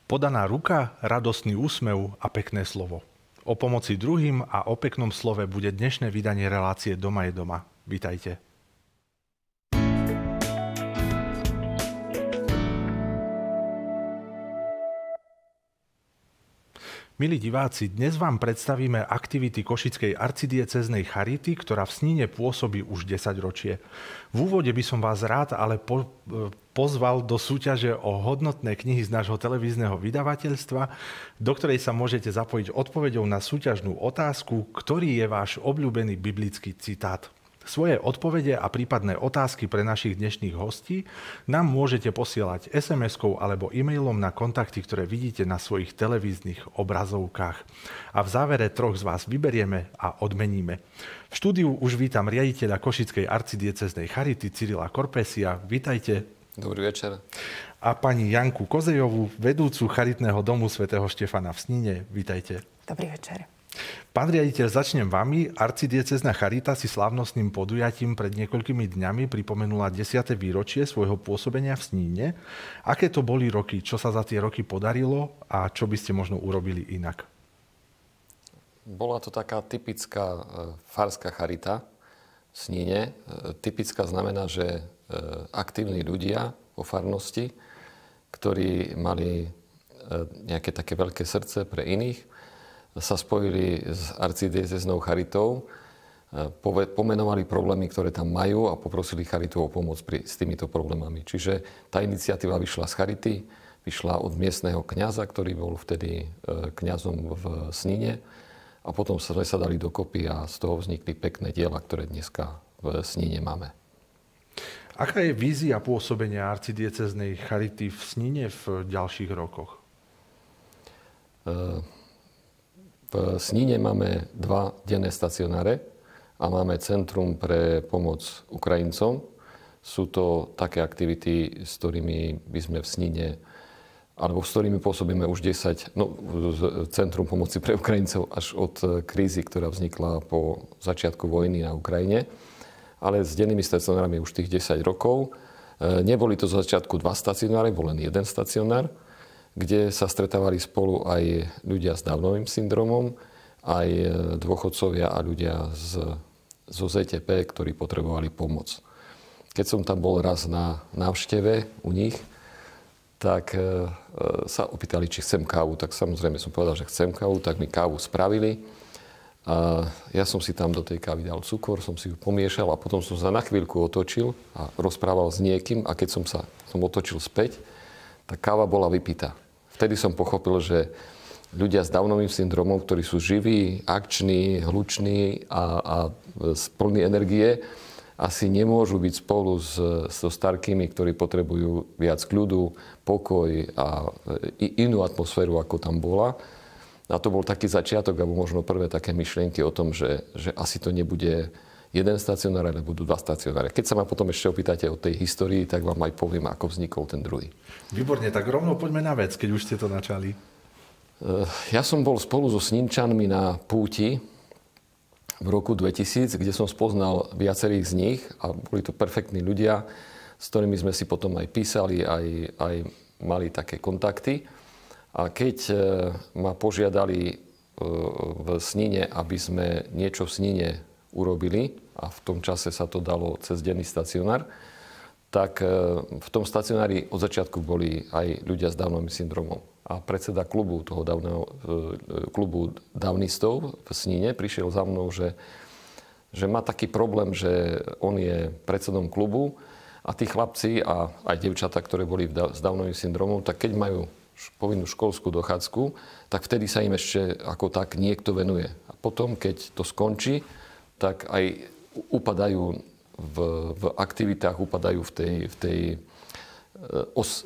Podaná ruka, radostný úsmev a pekné slovo. O pomoci druhým a o peknom slove bude dnešné vydanie relácie Doma je doma. Vítajte. Milí diváci, dnes vám predstavíme aktivity Košickej arcidiecéznej charity, ktorá v Snine pôsobí už 10 ročie. V úvode by som vás rád ale pozval do súťaže o hodnotné knihy z nášho televízneho vydavateľstva, do ktorej sa môžete zapojiť odpoveďou na súťažnú otázku, ktorý je váš obľúbený biblický citát. Svoje odpovede a prípadné otázky pre našich dnešných hostí nám môžete posielať SMS-kou alebo e-mailom na kontakty, ktoré vidíte na svojich televíznych obrazovkách. A v závere troch z vás vyberieme a odmeníme. V štúdiu už vítam riaditeľa Košickej arcidiecéznej charity Cyrila Korpesia. Vítajte. Dobrý večer. A pani Janku Kozejovú, vedúcu charitného domu svätého Štefana v Snine. Vítajte. Dobrý večer. Pán riaditeľ, začnem vami. Arcidiecézna charita si slávnostným podujatím pred niekoľkými dňami pripomenula 10. výročie svojho pôsobenia v Sníne. Aké to boli roky? Čo sa za tie roky podarilo a čo by ste možno urobili inak? Bola to taká typická farská charita v Sníne. Typická znamená, že aktívni ľudia vo farnosti, ktorí mali nejaké také veľké srdce pre iných, sa spojili s arcidiecéznou charitou, pomenovali problémy, ktoré tam majú a poprosili charitu o pomoc s týmito problémami. Čiže tá iniciatíva vyšla z charity, vyšla od miestneho kňaza, ktorý bol vtedy kňazom v Snine, a potom sme sa dali dokopy a z toho vznikli pekné diela, ktoré dneska v Snine máme. Aká je vízia pôsobenia arcidiecéznej charity v Snine v ďalších rokoch? V Snine máme 2 denné stacionáre a máme Centrum pre pomoc Ukrajincom. Sú to také aktivity, s ktorými by sme v Snine, alebo s ktorými pôsobíme už 10, Centrum pomoci pre Ukrajincov až od krízy, ktorá vznikla po začiatku vojny na Ukrajine. Ale s dennými stacionármi už tých 10 rokov. Neboli to z začiatku 2 stacionáre, bol len 1 stacionár, kde sa stretávali spolu aj ľudia s Downovým syndromom, aj dôchodcovia a ľudia zo ZTP, ktorí potrebovali pomoc. Keď som tam bol raz na návšteve u nich, tak sa opýtali, či chcem kávu. Tak samozrejme som povedal, že chcem kávu, tak mi kávu spravili. A ja som si tam do tej kávy dal cukor, som si ju pomiešal a potom som sa na chvíľku otočil a rozprával s niekým, a keď som otočil späť, tá káva bola vypitá. Vtedy som pochopil, že ľudia s Downovým syndromom, ktorí sú živí, akční, hluční a plní energie, asi nemôžu byť spolu so starkými, ktorí potrebujú viac kľudu, pokoj a inú atmosféru, ako tam bola. A to bol taký začiatok, alebo možno prvé také myšlienky o tom, že asi to nebude 1 stacionár, ale budú 2 stacionáre. Keď sa ma potom ešte opýtate o tej histórii, tak vám aj poviem, ako vznikol ten druhý. Výborne, tak rovno poďme na vec, keď už ste to načali. Ja som bol spolu so Snínčanmi na púti v roku 2000, kde som spoznal viacerých z nich a boli to perfektní ľudia, s ktorými sme si potom aj písali, aj mali také kontakty. A keď ma požiadali v Snine, aby sme niečo v Snine urobili, a v tom čase sa to dalo cez denný stacionár, tak v tom stacionári od začiatku boli aj ľudia s Downovým syndromom. A predseda klubu, klubu Downistov v Snine prišiel za mnou, že má taký problém, že on je predsedom klubu a tí chlapci a aj dievčatá, ktoré boli s Downovým syndromom, tak keď majú povinnú školskú dochádzku, tak vtedy sa im ešte ako tak niekto venuje. A potom, keď to skončí, tak aj upadajú v aktivitách, upadajú v tej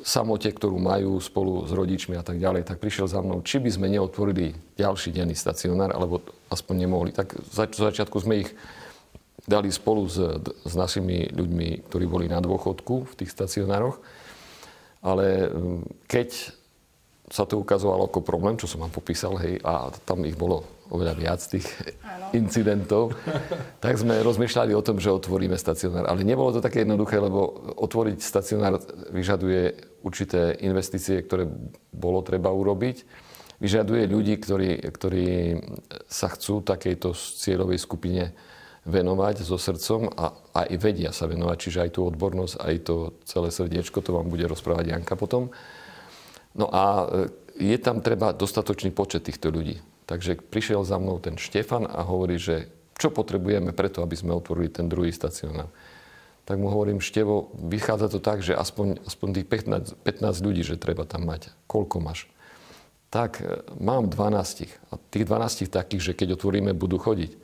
samote, ktorú majú spolu s rodičmi a tak ďalej. Tak prišiel za mnou, či by sme neotvorili ďalší denný stacionár, alebo aspoň nemohli. Tak v začiatku sme ich dali spolu s našimi ľuďmi, ktorí boli na dôchodku v tých stacionároch. Ale keď sa to ukazovalo ako problém, čo som vám popísal, hej, a tam ich bolo oveľa viac tých incidentov, tak sme rozmýšľali o tom, že otvoríme stacionár. Ale nebolo to také jednoduché, lebo otvoriť stacionár vyžaduje určité investície, ktoré bolo treba urobiť. Vyžaduje ľudí, ktorí sa chcú takejto cieľovej skupine venovať so srdcom a aj vedia sa venovať. Čiže aj tú odbornosť, aj to celé srdiečko, to vám bude rozprávať Janka potom. No a je tam treba dostatočný počet týchto ľudí. Takže prišiel za mnou ten Štefan a hovorí, že čo potrebujeme preto, aby sme otvorili ten druhý stacionár. Tak mu hovorím, Števo, vychádza to tak, že aspoň tých 15 ľudí, že treba tam mať. Koľko máš? Tak mám 12. A tých 12 takých, že keď otvoríme, budú chodiť.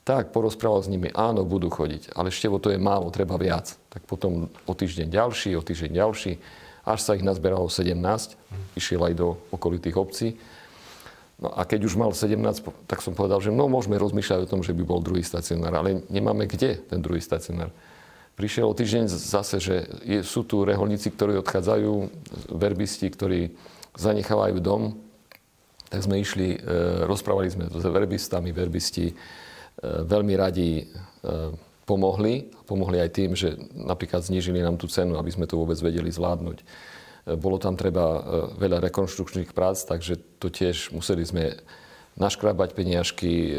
Tak porozprával s nimi, áno, budú chodiť. Ale Števo, to je málo, treba viac. Tak potom o týždeň ďalší, až sa ich nazberalo 17. Išiel aj do okolitých obcí. No a keď už mal 17, tak som povedal, že môžeme rozmýšľať o tom, že by bol druhý stacionár, ale nemáme kde ten druhý stacionár. Prišiel o týždeň zase, že sú tu reholníci, ktorí odchádzajú, verbisti, ktorí zanechávajú dom. Tak sme išli, rozprávali sme s verbistami, verbisti veľmi radi pomohli. Pomohli aj tým, že napríklad znížili nám tú cenu, aby sme to vôbec vedeli zvládnuť. Bolo tam treba veľa rekonštrukčných prác, takže to tiež museli sme naškrábať peniažky,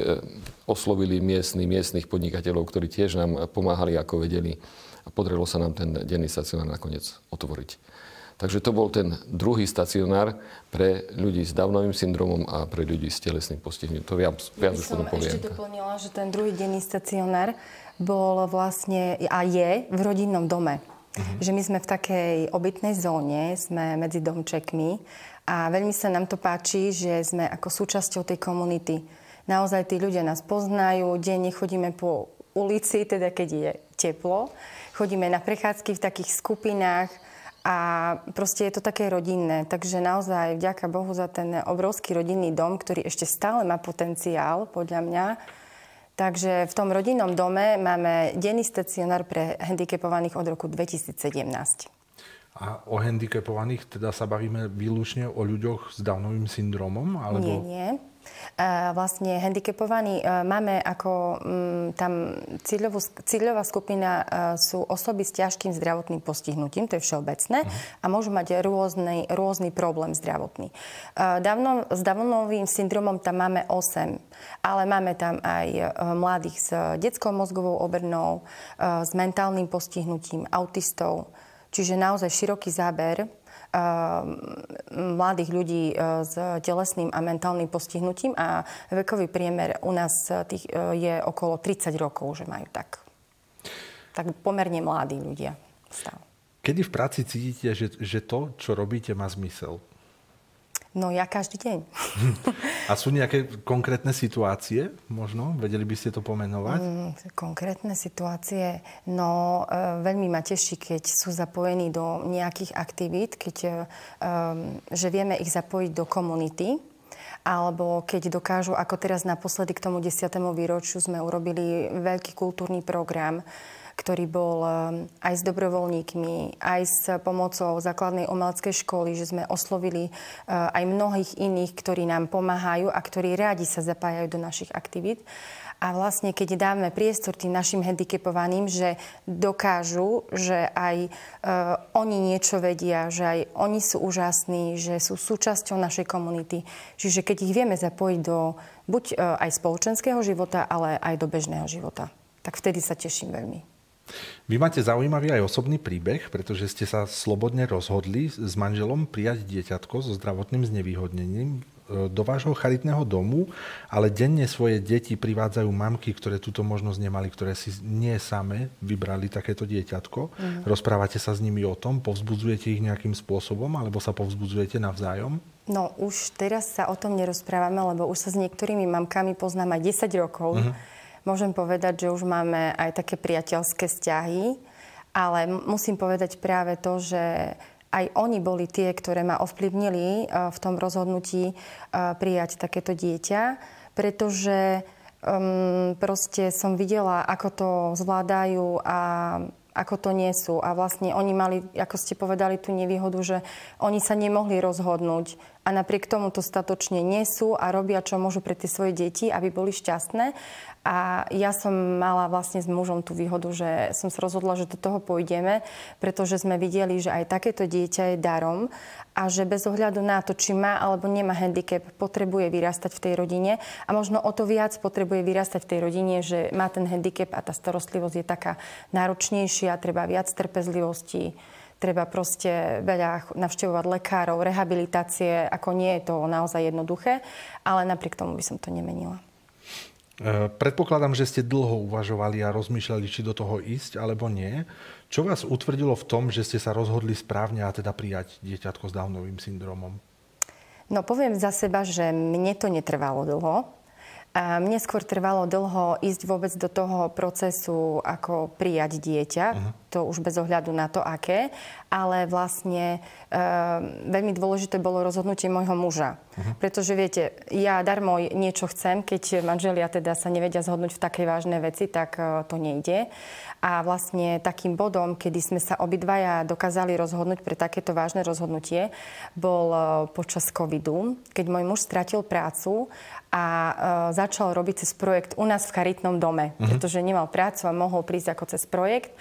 oslovili miestnych podnikateľov, ktorí tiež nám pomáhali, ako vedeli. A podarilo sa nám ten denný stacionár nakoniec otvoriť. Takže to bol ten druhý stacionár pre ľudí s Downovým syndromom a pre ľudí s telesným postihnutím. To viac už potom poviem. Ešte doplnila, že ten druhý denný stacionár bol vlastne a je v rodinnom dome. Že my sme v takej obytnej zóne, sme medzi domčekmi a veľmi sa nám to páči, že sme ako súčasťou tej komunity. Naozaj tí ľudia nás poznajú, denne chodíme po ulici, teda keď je teplo. Chodíme na prechádzky v takých skupinách a proste je to také rodinné. Takže naozaj vďaka Bohu za ten obrovský rodinný dom, ktorý ešte stále má potenciál, podľa mňa. Takže v tom rodinnom dome máme denný stacionár pre handicapovaných od roku 2017. A o handicapovaných teda sa bavíme výlučne o ľuďoch s Downovým syndromom? Alebo... Nie. Vlastne handicapovaní máme ako tam cieľová skupina sú osoby s ťažkým zdravotným postihnutím, to je všeobecné, a môžu mať rôzny problém zdravotný. S Downovým syndromom tam máme 8, ale máme tam aj mladých s detskou mozgovou obrnou, s mentálnym postihnutím, autistov, čiže naozaj široký záber mladých ľudí s telesným a mentálnym postihnutím a vekový priemer u nás je okolo 30 rokov, že majú tak pomerne mladí ľudia stále. Kedy v práci cítite, že to, čo robíte, má zmysel? No ja každý deň. A sú nejaké konkrétne situácie možno? Vedeli by ste to pomenovať? Konkrétne situácie? No veľmi ma teší, keď sú zapojení do nejakých aktivít, že vieme ich zapojiť do komunity, alebo keď dokážu, ako teraz naposledy k tomu 10. výročiu sme urobili veľký kultúrny program, ktorý bol aj s dobrovoľníkmi, aj s pomocou základnej umeleckej školy, že sme oslovili aj mnohých iných, ktorí nám pomáhajú a ktorí rádi sa zapájajú do našich aktivít. A vlastne, keď dáme priestor tým našim handicapovaným, že dokážu, že aj oni niečo vedia, že aj oni sú úžasní, že sú súčasťou našej komunity. Čiže keď ich vieme zapojiť do buď aj spoločenského života, ale aj do bežného života, tak vtedy sa teším veľmi. Vy máte zaujímavý aj osobný príbeh, pretože ste sa slobodne rozhodli s manželom prijať dieťatko so zdravotným znevýhodnením do vášho charitného domu, ale denne svoje deti privádzajú mamky, ktoré túto možnosť nemali, ktoré si nie same vybrali takéto dieťatko. Rozprávate sa s nimi o tom, povzbudzujete ich nejakým spôsobom, alebo sa povzbudzujete navzájom? No už teraz sa o tom nerozprávame, lebo už sa s niektorými mamkami poznám aj 10 rokov. Môžem povedať, že už máme aj také priateľské vzťahy, ale musím povedať práve to, že aj oni boli tie, ktoré ma ovplyvnili v tom rozhodnutí prijať takéto dieťa, pretože proste som videla, ako to zvládajú a ako to nesú. A vlastne oni mali, ako ste povedali, tú nevýhodu, že oni sa nemohli rozhodnúť a napriek tomu to statočne nesú a robia, čo môžu pre tie svoje deti, aby boli šťastné. A ja som mala vlastne s mužom tú výhodu, že som sa rozhodla, že do toho pôjdeme, pretože sme videli, že aj takéto dieťa je darom a že bez ohľadu na to, či má alebo nemá handicap, potrebuje vyrastať v tej rodine a možno o to viac potrebuje vyrastať v tej rodine, že má ten handicap a tá starostlivosť je taká náročnejšia, treba viac trpezlivosti, treba proste veľa navštevovať lekárov, rehabilitácie, ako nie je to naozaj jednoduché, ale napriek tomu by som to nemenila. Predpokladám, že ste dlho uvažovali a rozmýšľali, či do toho ísť, alebo nie. Čo vás utvrdilo v tom, že ste sa rozhodli správne a teda prijať dieťatko s Downovým syndromom? No poviem za seba, že mne to netrvalo dlho. A mne skôr trvalo dlho ísť vôbec do toho procesu, ako prijať dieťa. To už bez ohľadu na to, aké. Ale vlastne veľmi dôležité bolo rozhodnutie môjho muža. Pretože viete, ja darmo niečo chcem, keď manželia teda sa nevedia zhodnúť v takej vážnej veci, tak to nejde. A vlastne takým bodom, kedy sme sa obidvaja dokázali rozhodnúť pre takéto vážne rozhodnutie, bol počas covidu, keď môj muž stratil prácu a začal robiť cez projekt u nás v charitnom dome, pretože nemal prácu a mohol prísť ako cez projekt.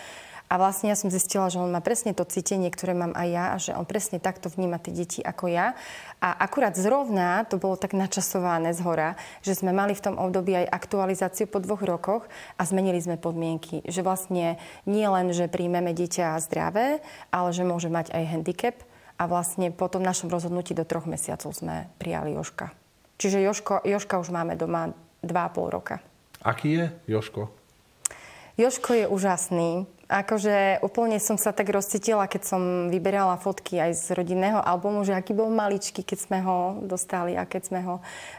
A vlastne ja som zistila, že on má presne to cítenie, ktoré mám aj ja a že on presne takto vníma tie deti ako ja. A akurát zrovna to bolo tak načasované zhora, že sme mali v tom období aj aktualizáciu po 2 rokoch a zmenili sme podmienky. Že vlastne nie len, že príjmeme dieťa zdravé, ale že môže mať aj handicap. A vlastne po tom našom rozhodnutí do 3 mesiacov sme prijali Jožka. Čiže Jožka už máme doma 2,5 roka. Aký je Jožko? Jožko je úžasný. Akože úplne som sa tak rozcítila, keď som vyberala fotky aj z rodinného albumu, že aký bol maličký, keď sme ho dostali a keď sme ho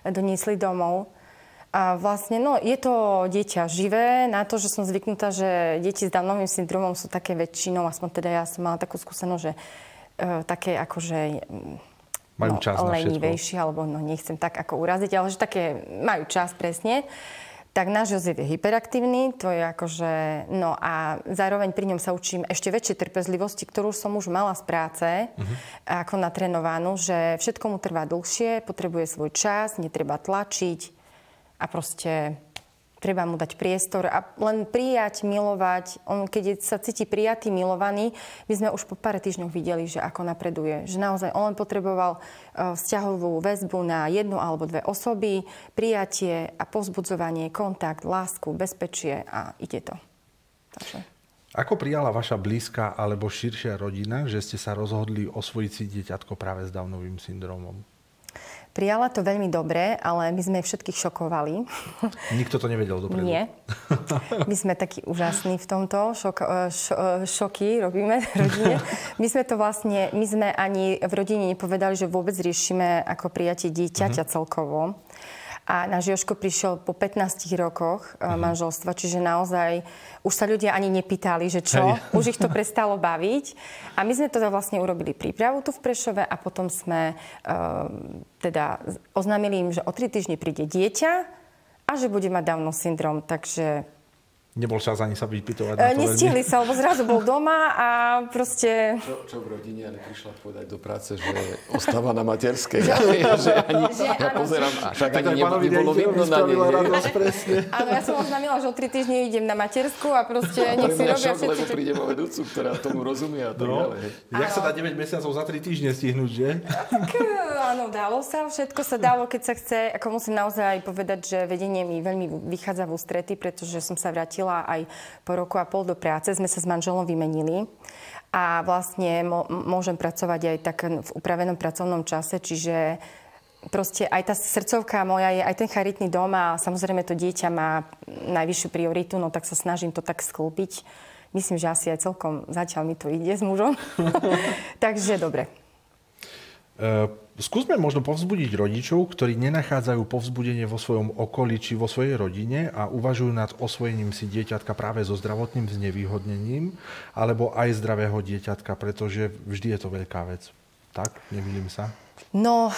doniesli domov. A vlastne, no, je to dieťa živé, na to, že som zvyknutá, že deti s Downovým syndromom sú také väčšinou, aspoň teda ja som mala takú skúsenosť, že také akože majú čas na lenivejšie, alebo no, nechcem tak ako uraziť, ale že také majú čas presne. Tak náš Jozef je hyperaktívny, to je akože, no a zároveň pri ňom sa učím ešte väčšej trpezlivosti, ktorú som už mala z práce, ako natrenovanú, že všetko mu trvá dlhšie, potrebuje svoj čas, netreba tlačiť a proste treba mu dať priestor a len prijať, milovať. On, keď sa cíti prijatý, milovaný, my sme už po pár týždňoch videli, že ako napreduje. Že naozaj on len potreboval vzťahovú väzbu na 1 alebo 2 osoby, prijatie a povzbudzovanie, kontakt, lásku, bezpečie a ide to. Takže. Ako prijala vaša blízka alebo širšia rodina, že ste sa rozhodli osvojiť si dieťatko práve s Downovým syndromom? Prijala to veľmi dobre, ale my sme všetkých šokovali. Nikto to nevedel dopredu. Nie. My sme takí úžasní v tomto. Šoky robíme v rodine. My sme ani v rodine nepovedali, že vôbec riešime ako prijatie dieťaťa celkovo. A náš Jožko prišiel po 15 rokoch manželstva, čiže naozaj už sa ľudia ani nepýtali, že čo. Už ich to prestalo baviť. A my sme teda vlastne urobili prípravu tu v Prešove a potom sme teda oznámili im, že o 3 týždne príde dieťa a že bude mať Downov syndrom. Takže nebol čas ani sa vypytovať na to. Nestihli sa, lebo zrazu bol doma a proste. Čo v rodine, ale prišla povedať do práce, že ostáva na materskej. Ja pozerám, však ani nebolo vidno na nej. Áno, ja som oznámila, že o 3 týždne idem na matersku a proste nech si robia všetci. Lebo príde o vedúcu, ktorá tomu rozumie a tak ďalej. Jak sa dá 9 mesiacov za 3 týždne stihnúť, že? Áno, dalo sa. Všetko sa dalo, keď sa chce. Ako musím naozaj povedať, že vedenie mi veľmi vychádza v ústrety, pretože som sa vrátila aj po 1,5 roku do práce. Sme sa s manželom vymenili a vlastne môžem pracovať aj tak v upravenom pracovnom čase, čiže proste aj tá srdcovka moja je aj ten charitný dom a samozrejme to dieťa má najvyššiu prioritu, no tak sa snažím to tak sklúpiť. Myslím, že asi aj celkom zatiaľ mi to ide s mužom. Takže dobre. Skúsme možno povzbudiť rodičov, ktorí nenachádzajú povzbudenie vo svojom okolí či vo svojej rodine a uvažujú nad osvojením si dieťatka práve so zdravotným znevýhodnením alebo aj zdravého dieťatka, pretože vždy je to veľká vec. Tak? Nemýlim sa? No,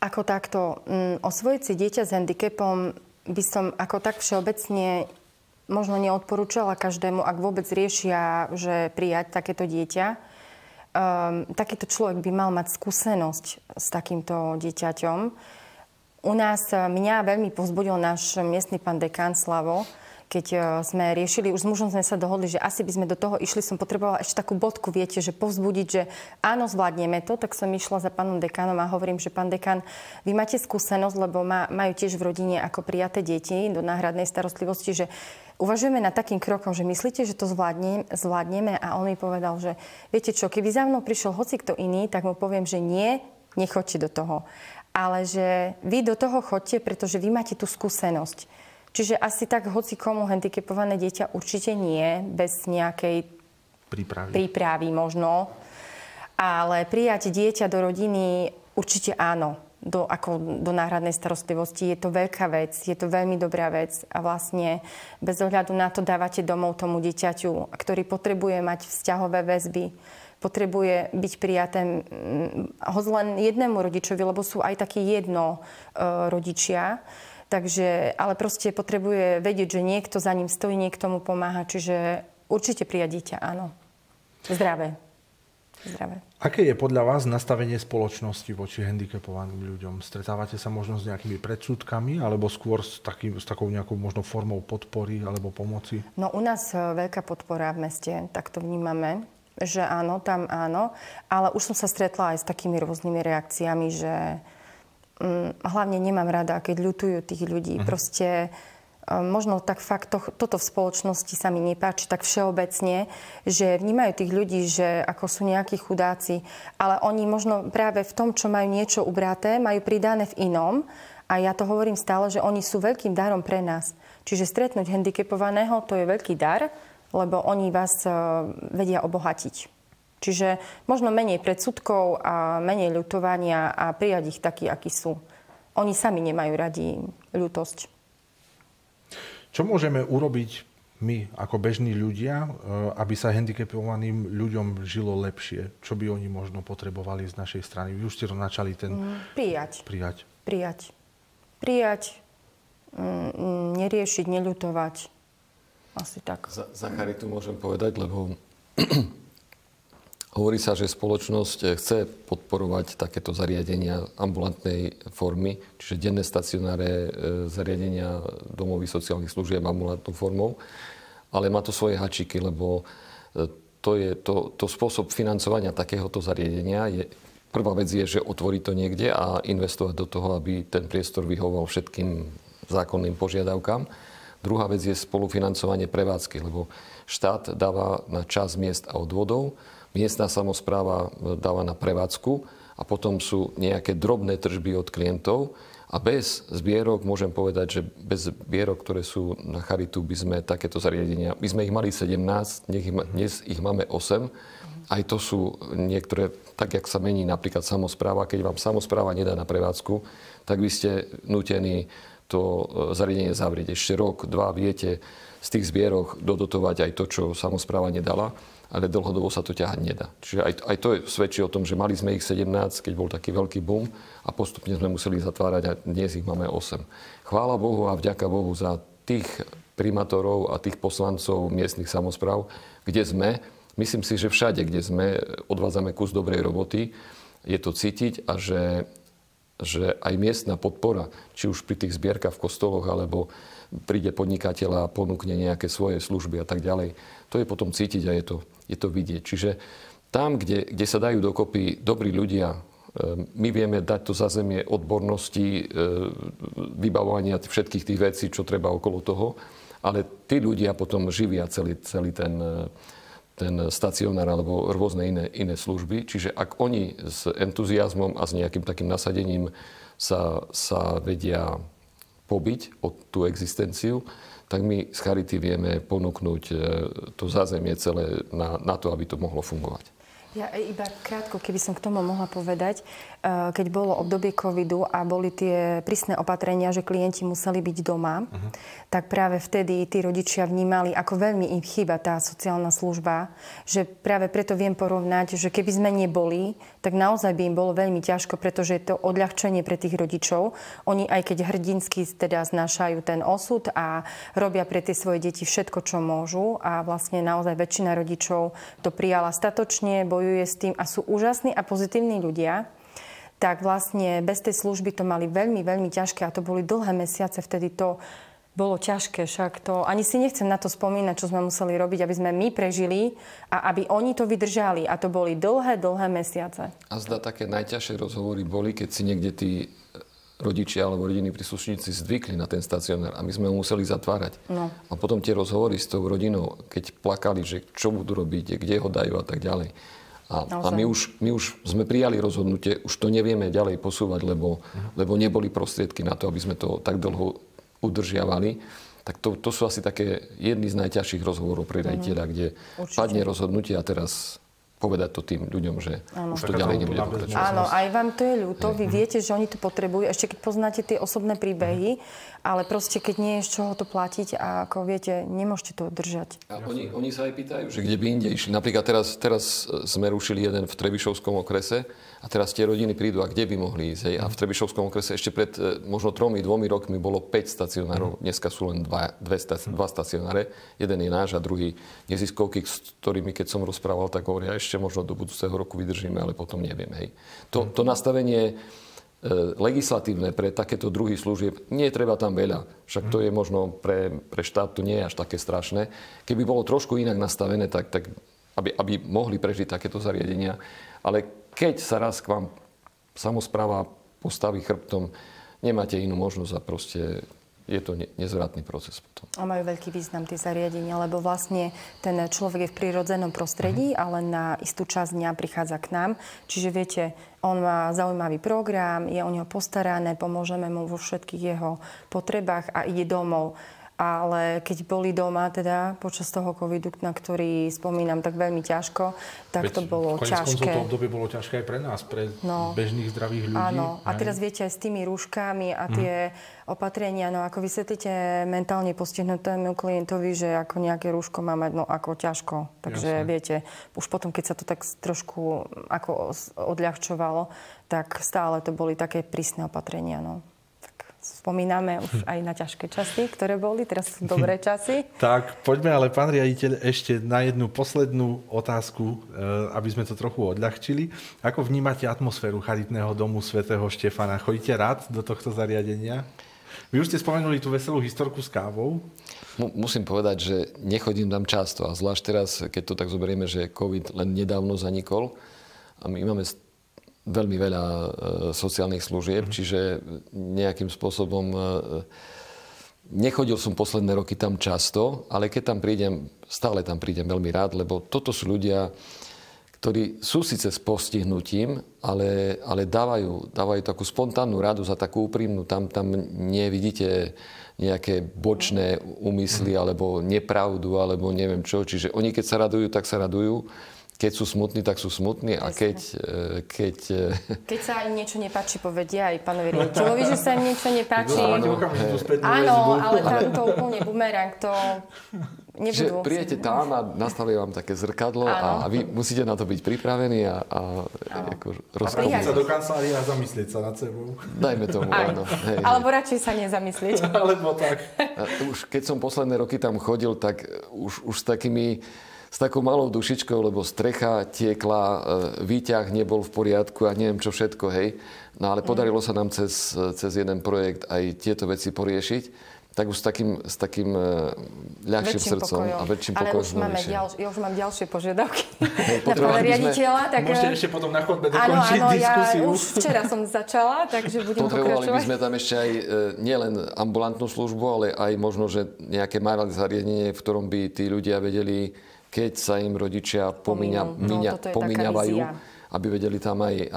ako takto. Osvojiť si dieťa s handicapom by som ako tak všeobecne možno neodporúčala každému, ak vôbec riešia, že prijať takéto dieťa. takýto človek by mal mať skúsenosť s takýmto dieťaťom. U nás, mňa veľmi povzbudil náš miestny pán dekán Slavo, keď sme riešili, už s mužom sme sa dohodli, že asi by sme do toho išli, som potrebovala ešte takú bodku, viete, že povzbudiť, že áno, zvládneme to, tak som išla za pánom dekánom a hovorím, že pán dekán, vy máte skúsenosť, lebo majú tiež v rodine ako prijaté deti do náhradnej starostlivosti, že uvažujeme nad takým krokom, že myslíte, že to zvládneme? A on mi povedal, že viete čo, keby za mnou prišiel hocikto iný, tak mu poviem, že nie, nechoďte do toho. Ale že vy do toho choďte, pretože vy máte tú skúsenosť. Čiže asi tak hoci komu handicapované dieťa určite nie, bez nejakej prípravy možno. Ale prijať dieťa do rodiny určite áno. Do náhradnej starostlivosti. Je to veľká vec, je to veľmi dobrá vec a vlastne bez ohľadu na to dávate domov tomu dieťaťu, ktorý potrebuje mať vzťahové väzby, potrebuje byť prijaté len jednému rodičovi, lebo sú aj takí rodičia. Takže, ale proste potrebuje vedieť, že niekto za ním stojí, niekto mu pomáha. Čiže určite prijať dieťa, áno. Zdravé. Aké je podľa vás nastavenie spoločnosti voči handicapovaným ľuďom? Stretávate sa možno s nejakými predsudkami, alebo skôr s takou nejakou možno formou podpory alebo pomoci? No u nás veľká podpora v meste, tak to vnímame, že áno, tam áno. Ale už som sa stretla aj s takými rôznymi reakciami, že hlavne nemám rada, keď ľutujú tých ľudí. Proste možno tak fakt toto v spoločnosti sa mi nepáči tak všeobecne, že vnímajú tých ľudí, že ako sú nejakí chudáci, ale oni možno práve v tom, čo majú niečo ubraté, majú pridané v inom. A ja to hovorím stále, že oni sú veľkým darom pre nás. Čiže stretnúť handicapovaného, to je veľký dar, lebo oni vás vedia obohatiť. Čiže možno menej predsudkov a menej ľutovania a prijať ich takí, akí sú. Oni sami nemajú radi ľútosť. Čo môžeme urobiť my ako bežní ľudia, aby sa handicapovaným ľuďom žilo lepšie? Čo by oni možno potrebovali z našej strany? Vy už ste to načali Prijať. Neriešiť, neľutovať. Asi tak. Za charitu môžem povedať, lebo hovorí sa, že spoločnosť chce podporovať takéto zariadenia ambulantnej formy, čiže denné stacionáre, zariadenia domovy sociálnych služieb ambulantnou formou, ale má to svoje hačiky, lebo to spôsob financovania takéhoto zariadenia prvá vec je, že otvoriť to niekde a investovať do toho, aby ten priestor vyhovoval všetkým zákonným požiadavkám. Druhá vec je spolufinancovanie prevádzky, lebo štát dáva na čas miest a odvodov, miestna samospráva dáva na prevádzku a potom sú nejaké drobné tržby od klientov a bez zbierok, môžem povedať, že bez zbierok, ktoré sú na charitu, by sme takéto zariadenia, my sme ich mali 17, dnes ich máme 8. Aj to sú niektoré, tak jak sa mení napríklad samospráva, keď vám samospráva nedá na prevádzku, tak vy ste nútení to zariadenie zavrieť. Ešte rok, dva viete z tých zbierok dodotovať aj to, čo samospráva nedala, ale dlhodobo sa to ťahať nedá. Čiže aj to svedčí o tom, že mali sme ich 17, keď bol taký veľký boom a postupne sme museli zatvárať a dnes ich máme 8. Chvála Bohu a vďaka Bohu za tých primátorov a tých poslancov miestnych samospráv, kde sme. Myslím si, že všade, kde sme, odvádzame kus dobrej roboty. Je to cítiť a že aj miestna podpora, či už pri tých zbierkach v kostoloch, alebo príde podnikateľ a ponúkne nejaké svoje služby a tak ďalej. To je potom cítiť a je to vidieť. Čiže tam, kde sa dajú dokopy dobrí ľudia, my vieme dať to zázemie odbornosti, vybavovania všetkých tých vecí, čo treba okolo toho, ale tí ľudia potom živia celý ten stacionár alebo rôzne iné služby. Čiže ak oni s entuziasmom a s nejakým takým nasadením sa vedia pobiť o tú existenciu, tak my z charity vieme ponúknuť to zázemie celé na to, aby to mohlo fungovať. Ja iba krátko, keby som k tomu mohla povedať, keď bolo obdobie covidu a boli tie prísne opatrenia, že klienti museli byť doma, tak práve vtedy tí rodičia vnímali, ako veľmi im chýba tá sociálna služba, že práve preto viem porovnať, že keby sme neboli, tak naozaj by im bolo veľmi ťažko, pretože je to odľahčenie pre tých rodičov. Oni aj keď hrdinsky teda znášajú ten osud a robia pre tie svoje deti všetko, čo môžu a vlastne naozaj väčšina rodičov to prijala statočne, bojuje s tým a sú úžasní a pozitívni ľudia, tak vlastne bez tej služby to mali veľmi, veľmi ťažké a to boli dlhé mesiace, vtedy to bolo ťažké, však to ani si nechcem na to spomínať, čo sme museli robiť, aby sme my prežili a aby oni to vydržali. A to boli dlhé, dlhé mesiace. A zdá také najťažšie rozhovory boli, keď si niekde tí rodičia alebo rodinní príslušníci zvykli na ten stacionár a my sme ho museli zatvárať. No. A potom tie rozhovory s tou rodinou, keď plakali, že čo budú robiť, kde ho dajú a tak ďalej. A my už sme prijali rozhodnutie, už to nevieme ďalej posúvať, lebo neboli prostriedky na to, aby sme to tak dlho udržiavali. Tak to sú asi také jedny z najťažších rozhovorov pre riaditeľa, kde padne rozhodnutie a teraz povedať to tým ľuďom, že už to ďalej nebude pokračovať. Áno, aj vám to je ľúto. Vy viete, že oni to potrebujú. Ešte keď poznáte tie osobné príbehy, ale proste keď nie je z čoho to platiť a ako viete, nemôžete to držať. A oni sa aj pýtajú, že kde by inde išli. Napríklad teraz sme rušili jeden v Trebišovskom okrese a teraz tie rodiny prídu a kde by mohli ísť. Hej? A v Trebišovskom okrese ešte pred možno 3-2 rokmi bolo 5 stacionárov. Dneska sú len 2 stacionáre. Jeden je náš a druhý neziskovky, s ktorými keď som rozprával, tak hovoria, ešte možno do budúceho roku vydržíme, ale potom neviem. Hej. To nastavenie legislatívne pre takéto druhy služieb, nie je treba tam veľa. Však to je možno pre štát to nie je až také strašné. Keby bolo trošku inak nastavené, tak aby mohli prežiť takéto zariadenia. Ale keď sa raz k vám samospráva postaví chrbtom, nemáte inú možnosť a proste je to nezvratný proces potom. A majú veľký význam tie zariadenia, lebo vlastne ten človek je v prírodzenom prostredí, ale na istú časť dňa prichádza k nám. Čiže viete, on má zaujímavý program, je o neho postarané, pomôžeme mu vo všetkých jeho potrebách a ide domov. Ale keď boli doma, teda počas toho covidu, na ktorý spomínam tak veľmi ťažko, tak to bolo ťažké. To obdobie bolo ťažké aj pre nás, pre bežných zdravých ľudí. Áno, a teraz viete aj s tými rúškami a tie opatrenia, no ako vysvetlíte mentálne postihnutému klientovi, že ako nejaké rúško má mať, no ako ťažko. Takže viete, už potom, keď sa to tak trošku ako odľahčovalo, tak stále to boli také prísne opatrenia, no. Spomíname už aj na ťažké časy, ktoré boli, teraz sú dobré časy. Tak, poďme ale, pán riaditeľ, ešte na jednu poslednú otázku, aby sme to trochu odľahčili. Ako vnímate atmosféru charitného domu svätého Štefana? Chodíte rád do tohto zariadenia? Vy už ste spomenuli tú veselú historku s kávou. Musím povedať, že nechodím tam často. A zvlášť teraz, keď to tak zoberieme, že COVID len nedávno zanikol. A my máme veľmi veľa sociálnych služieb, čiže nejakým spôsobom nechodil som posledné roky tam často, ale keď tam prídem, stále tam prídem veľmi rád, lebo toto sú ľudia, ktorí sú síce s postihnutím, ale dávajú takú spontánnu radosť a takú úprimnú. Tam nevidíte nejaké bočné úmysly alebo nepravdu, alebo neviem čo. Čiže oni keď sa radujú, tak sa radujú. Keď sú smutní, tak sú smutní a keď sa im niečo nepáči, povedia aj pánovi riaditeľovi, že sa im niečo nepáči. Áno, ale tam to úplne bumerang, to nebudú. Že príjete tam a nastaví vám také zrkadlo a vy musíte na to byť pripravení a rozprávať sa do kancelárie a zamyslieť sa nad sebou. Dajme tomu, áno. Hej. Alebo radšej sa nezamyslieť. Alebo tak. Už keď som posledné roky tam chodil, tak už s takou malou dušičkou, lebo strecha tiekla, výťah nebol v poriadku a neviem čo všetko, hej. No ale podarilo sa nám cez jeden projekt aj tieto veci poriešiť, tak už s takým ľahším srdcom a väčším pokojom. Ale ja už mám ďalšie požiadavky na pána riaditeľa. Môžete ešte potom na chodbe dokončiť diskusiu. Ja už včera som začala, takže budem pokračovať. Potrebovali by sme tam ešte aj nielen ambulantnú službu, ale aj možno, že nejaké malé zariadenie, v ktorom by tí ľudia vedeli, keď sa im rodičia pomíňavajú, aby vedeli tam aj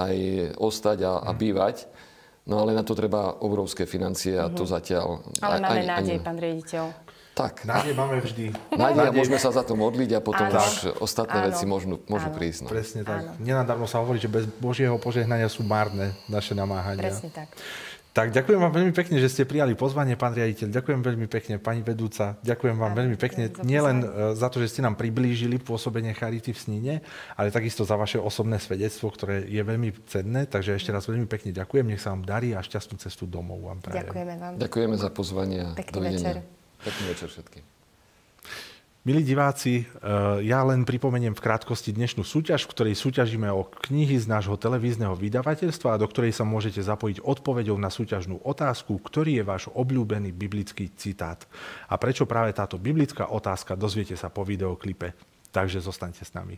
ostať a bývať. No ale na to treba obrovské financie a to zatiaľ... Ale máme nádej, pán riaditeľ. Tak. Nádej máme vždy. Nádej a môžeme sa za to modliť a potom už ostatné veci môžu prísť. Presne tak. Nenadarmo sa hovorí, že bez Božieho požehnania sú márne naše namáhania. Presne tak. Tak ďakujem vám veľmi pekne, že ste prijali pozvanie, pán riaditeľ. Ďakujem veľmi pekne, pani vedúca. Ďakujem vám veľmi pekne. Nielen za to, že ste nám priblížili pôsobenie Charity v Sníne, ale takisto za vaše osobné svedectvo, ktoré je veľmi cenné. Takže ešte raz veľmi pekne ďakujem. Nech sa vám darí a šťastnú cestu domov vám prajem. Ďakujeme vám. Ďakujeme za pozvanie. Pekný večer. Pekný večer všetkým. Milí diváci, ja len pripomeniem v krátkosti dnešnú súťaž, v ktorej súťažíme o knihy z nášho televízneho vydavateľstva a do ktorej sa môžete zapojiť odpoveďou na súťažnú otázku, ktorý je váš obľúbený biblický citát. A prečo práve táto biblická otázka, dozviete sa po videoklipe. Takže zostaňte s nami.